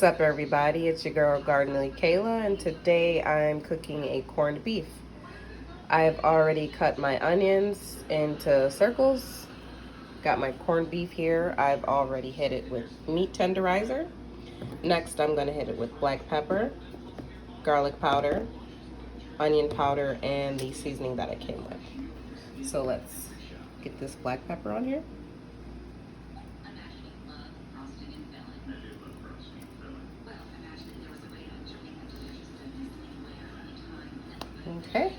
up, everybody? It's your girl Gardenerly Kayla, and today I'm cooking a corned beef. I've already cut my onions into circles. Got my corned beef here. I've already hit it with meat tenderizer. Next, I'm going to hit it with black pepper, garlic powder, onion powder, and the seasoning that I came with. So let's get this black pepper on here. Okay.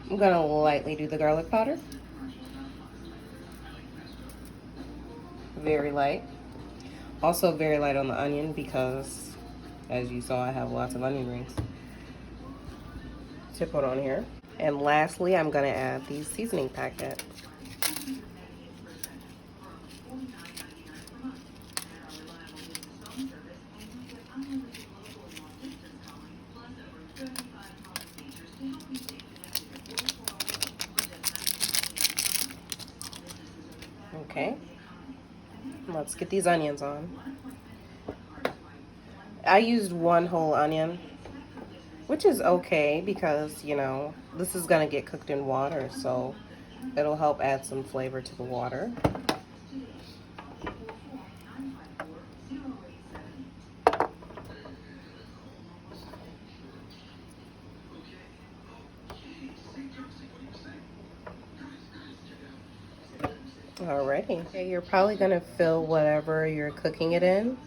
I'm going to lightly do the garlic powder. Very light. Also very light on the onion because, as you saw, I have lots of onion rings to put on here. And lastly, I'm going to add the seasoning packet. Okay, let's get these onions on. I used one whole onion, which is okay because, you know, this is going to get cooked in water, so it'll help add some flavor to the water. Alrighty, okay, you're probably going to fill whatever you're cooking it in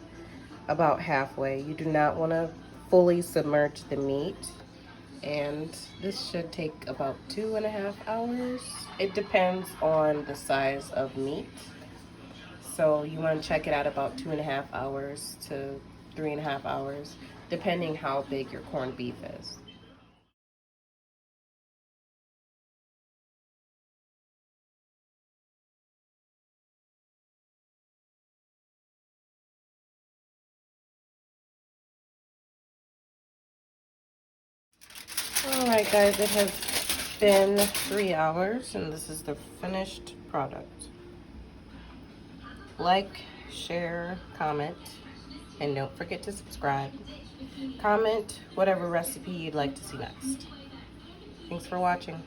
about halfway. You do not want to fully submerge the meat, and this should take about 2.5 hours. It depends on the size of meat, so you want to check it out about 2.5 hours to 3.5 hours, depending how big your corned beef is. Alright guys, it has been 3 hours and this is the finished product. Like, share, comment, and don't forget to subscribe. Comment whatever recipe you'd like to see next. Thanks for watching.